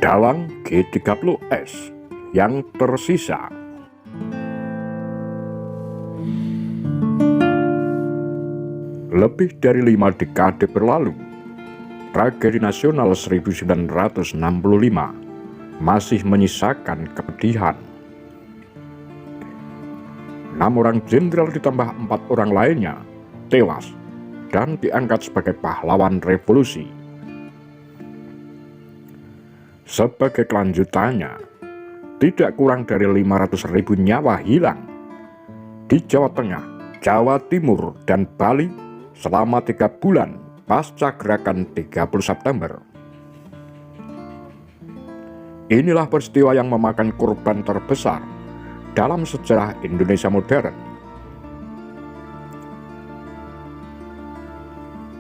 Dalang G30S yang tersisa. Lebih dari 5 dekade berlalu, tragedi nasional 1965 masih menyisakan kepedihan. 6 orang jenderal ditambah 4 orang lainnya tewas dan diangkat sebagai pahlawan revolusi. Sebagai kelanjutannya, tidak kurang dari 500.000 nyawa hilang di Jawa Tengah, Jawa Timur, dan Bali selama 3 bulan pasca gerakan 30 September. Inilah peristiwa yang memakan korban terbesar dalam sejarah Indonesia modern.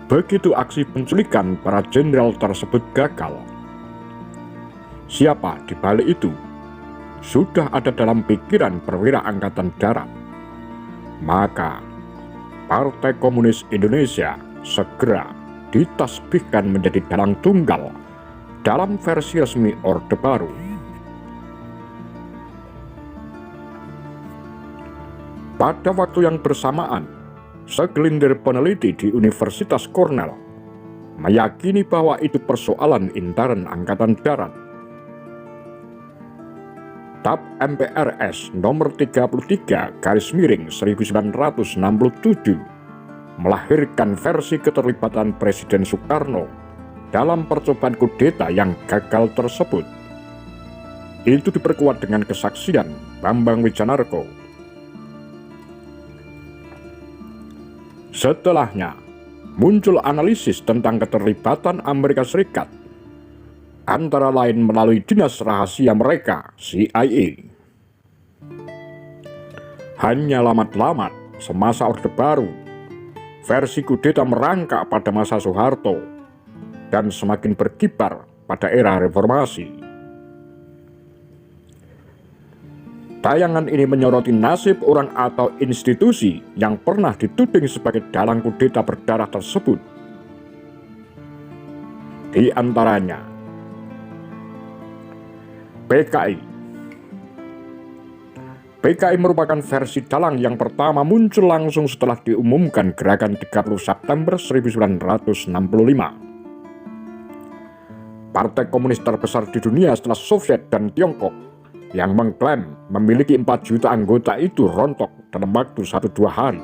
Begitu aksi penculikan para jenderal tersebut gagal, siapa di balik itu sudah ada dalam pikiran perwira Angkatan Darat. Maka Partai Komunis Indonesia segera ditasbihkan menjadi dalang tunggal dalam versi resmi Orde Baru. Pada waktu yang bersamaan, segelintir peneliti di Universitas Cornell meyakini bahwa itu persoalan intern Angkatan Darat. TAP MPRS nomor 33/1967 melahirkan versi keterlibatan Presiden Soekarno dalam percobaan kudeta yang gagal tersebut. Itu diperkuat dengan kesaksian Bambang Wijanarko. Setelahnya, muncul analisis tentang keterlibatan Amerika Serikat, antara lain melalui dinas rahasia mereka, CIA. Hanya lamat-lamat semasa Orde Baru, versi kudeta merangkak pada masa Soeharto dan semakin berkibar pada era reformasi. Tayangan ini menyoroti nasib orang atau institusi yang pernah dituding sebagai dalang kudeta berdarah tersebut. Di antaranya PKI. PKI merupakan versi dalang yang pertama muncul langsung setelah diumumkan gerakan 30 September 1965. Partai komunis terbesar di dunia setelah Soviet dan Tiongkok yang mengklaim memiliki 4 juta anggota itu rontok dalam waktu 1-2 hari.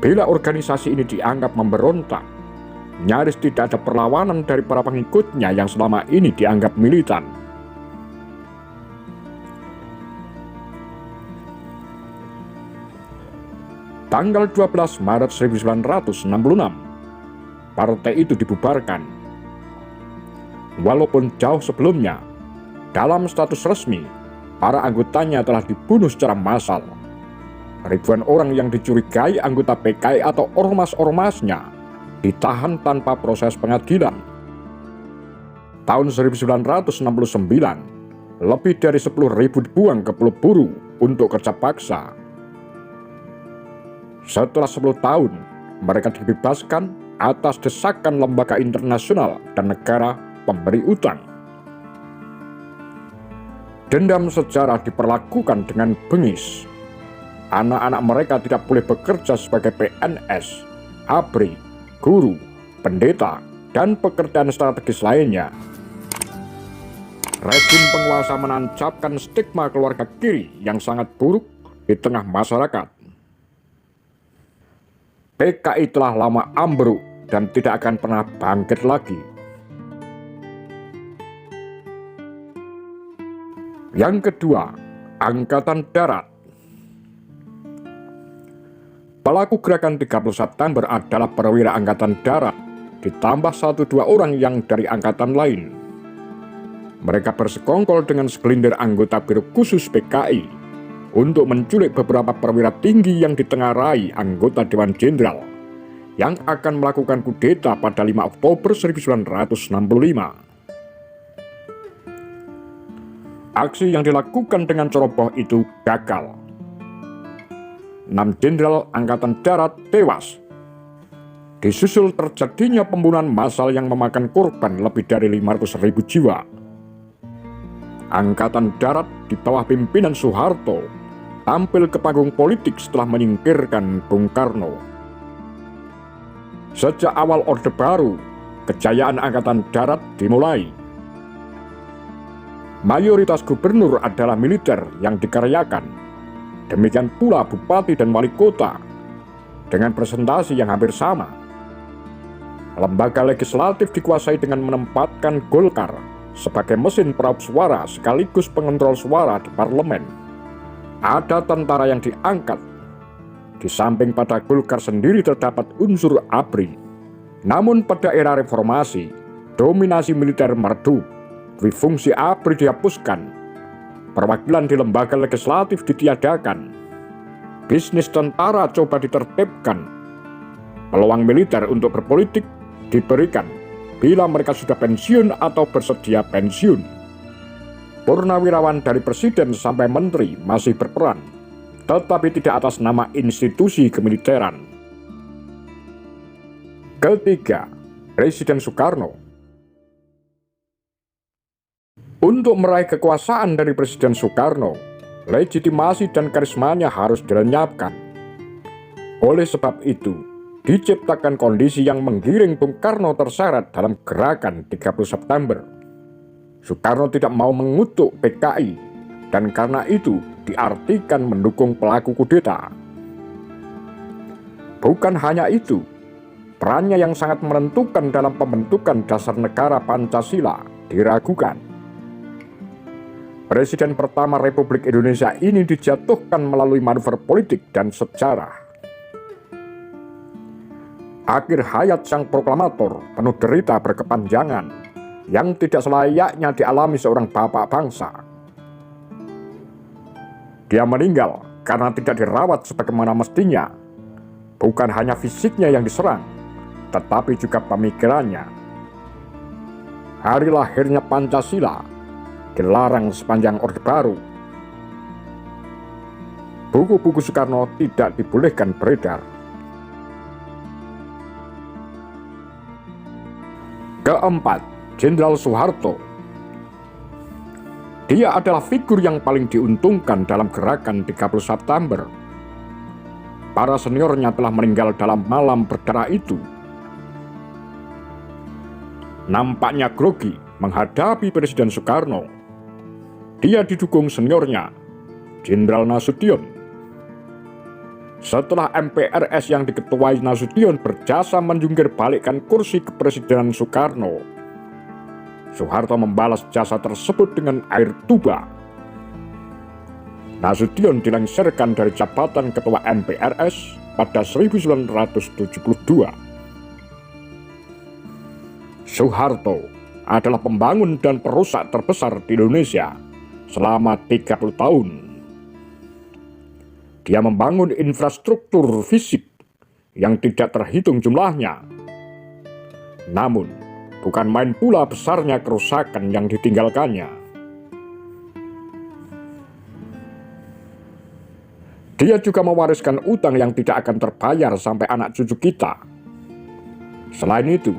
Bila organisasi ini dianggap memberontak, nyaris tidak ada perlawanan dari para pengikutnya yang selama ini dianggap militan. Tanggal 12 Maret 1966, partai itu dibubarkan. Walaupun jauh sebelumnya, dalam status resmi, para anggotanya telah dibunuh secara massal. Ribuan orang yang dicurigai anggota PKI atau ormas-ormasnya ditahan tanpa proses pengadilan. Tahun 1969, lebih dari 10.000 dibuang ke Pulau Buru untuk kerja paksa. Setelah 10 tahun, mereka dibebaskan atas desakan lembaga internasional dan negara pemberi utang. Dendam sejarah diperlakukan dengan bengis. Anak-anak mereka tidak boleh bekerja sebagai PNS, ABRI, guru, pendeta, dan pekerjaan strategis lainnya. Rezim penguasa menancapkan stigma keluarga kiri yang sangat buruk di tengah masyarakat. PKI telah lama ambruk dan tidak akan pernah bangkit lagi. Yang kedua, Angkatan Darat. Pelaku gerakan 30 September adalah perwira Angkatan Darat, ditambah 1-2 orang yang dari angkatan lain. Mereka bersekongkol dengan segelintir anggota Biro Khusus PKI untuk menculik beberapa perwira tinggi yang ditengarai anggota Dewan Jenderal yang akan melakukan kudeta pada 5 Oktober 1965. Aksi yang dilakukan dengan ceroboh itu gagal. 6 jenderal Angkatan Darat tewas. disusul terjadinya pembunuhan massal yang memakan korban lebih dari 500.000 jiwa. Angkatan Darat di bawah pimpinan Soeharto tampil ke panggung politik setelah menyingkirkan Bung Karno. Sejak awal Orde Baru, kejayaan Angkatan Darat dimulai. Mayoritas gubernur adalah militer yang dikaryakan. Demikian pula bupati dan wali kota dengan presentasi yang hampir sama. Lembaga legislatif dikuasai dengan menempatkan Golkar sebagai mesin peraup suara sekaligus pengontrol suara di parlemen. Ada tentara yang diangkat. Di samping pada Golkar sendiri terdapat unsur ABRI. Namun pada era reformasi, dominasi militer meredup, fungsi ABRI dihapuskan, perwakilan di lembaga legislatif ditiadakan, bisnis tentara coba ditertibkan, peluang militer untuk berpolitik diberikan bila mereka sudah pensiun atau bersedia pensiun. Purnawirawan dari presiden sampai menteri masih berperan, tetapi tidak atas nama institusi kemiliteran. Ketiga, Presiden Soekarno. Untuk meraih kekuasaan dari Presiden Soekarno, legitimasi dan karismanya harus dilenyapkan. Oleh sebab itu, diciptakan kondisi yang menggiring Bung Karno terseret dalam gerakan 30 September. Soekarno tidak mau mengutuk PKI, dan karena itu diartikan mendukung pelaku kudeta. Bukan hanya itu, perannya yang sangat menentukan dalam pembentukan dasar negara Pancasila diragukan. Presiden pertama Republik Indonesia ini dijatuhkan melalui manuver politik dan sejarah. Akhir hayat sang proklamator penuh derita berkepanjangan yang tidak selayaknya dialami seorang bapak bangsa. Dia meninggal karena tidak dirawat sebagaimana mestinya. Bukan hanya fisiknya yang diserang, tetapi juga pemikirannya. Hari lahirnya Pancasila dilarang sepanjang Orde Baru. Buku-buku Soekarno tidak dibolehkan beredar. Keempat, Jenderal Soeharto. Dia adalah figur yang paling diuntungkan dalam gerakan 30 September. Para seniornya telah meninggal dalam malam berdarah itu. Nampaknya grogi menghadapi Presiden Soekarno. Dia didukung seniornya, Jenderal Nasution. Setelah MPRS yang diketuai Nasution berjasa menjungkir balikkan kursi kepresidenan Soekarno, Soeharto membalas jasa tersebut dengan air tuba. Nasution dilengsarkan dari jabatan ketua MPRS pada 1972. Soeharto adalah pembangun dan perusak terbesar di Indonesia selama 30 tahun. Dia membangun infrastruktur fisik yang tidak terhitung jumlahnya. Namun, bukan main pula besarnya kerusakan yang ditinggalkannya. Dia juga mewariskan utang yang tidak akan terbayar sampai anak cucu kita. Selain itu,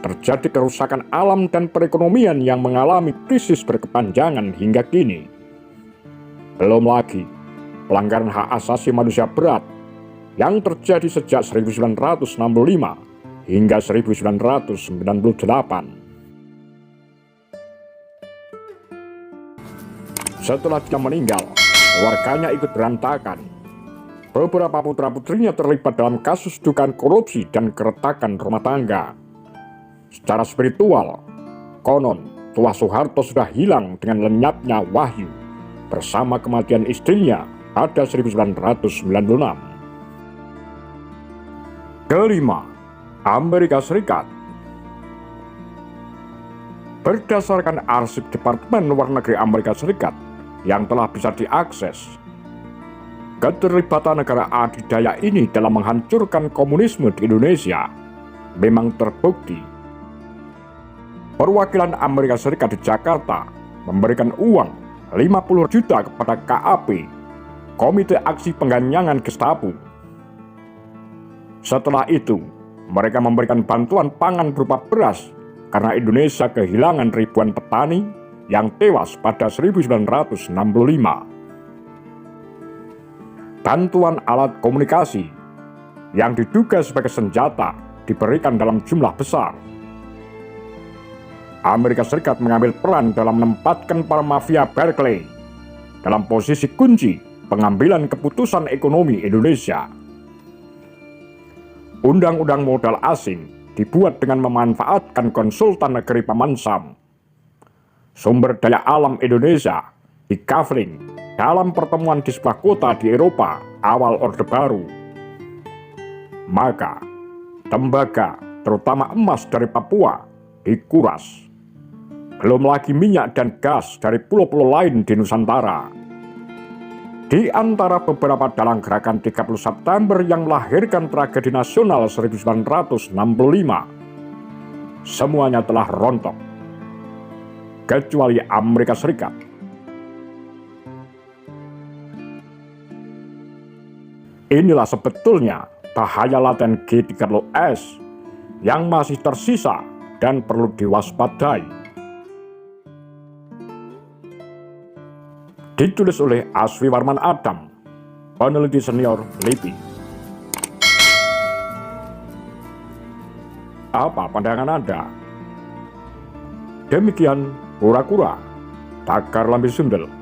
terjadi kerusakan alam dan perekonomian yang mengalami krisis berkepanjangan hingga kini. Belum lagi pelanggaran hak asasi manusia berat yang terjadi sejak 1965 hingga 1998. Setelah dia meninggal, keluarganya ikut berantakan. Beberapa putra-putrinya terlibat dalam kasus dugaan korupsi dan keretakan rumah tangga. Secara spiritual, konon tua Soeharto sudah hilang dengan lenyapnya wahyu bersama kematian istrinya pada 1996. Kelima, Amerika Serikat. Berdasarkan arsip Departemen Luar Negeri Amerika Serikat yang telah bisa diakses, keterlibatan negara adidaya ini dalam menghancurkan komunisme di Indonesia memang terbukti. Perwakilan Amerika Serikat di Jakarta memberikan uang 50 juta kepada KAP, Komite Aksi Pengganyangan Gestapo. Setelah itu, Mereka memberikan bantuan pangan berupa beras karena Indonesia kehilangan ribuan petani yang tewas pada 1965. Bantuan alat komunikasi yang diduga sebagai senjata diberikan dalam jumlah besar. Amerika Serikat mengambil peran dalam menempatkan para mafia Barclay dalam posisi kunci pengambilan keputusan ekonomi Indonesia. Undang-undang modal asing dibuat dengan memanfaatkan konsultan negeri Paman Sam. Sumber daya alam Indonesia di-coupling dalam pertemuan di sebuah kota di Eropa awal Orde Baru. Maka, tembaga, terutama emas dari Papua, dikuras. Belum lagi minyak dan gas dari pulau-pulau lain di Nusantara. Di antara beberapa dalang gerakan 30 September yang melahirkan tragedi nasional 1965, semuanya telah rontok, kecuali Amerika Serikat. Inilah sebetulnya bahaya laten G30S yang masih tersisa dan perlu diwaspadai. Ditulis oleh Asfi Warman Adam, peneliti senior LIPI. Apa pandangan Anda? Demikian Kura-Kura, Tagar Lambe Sundel.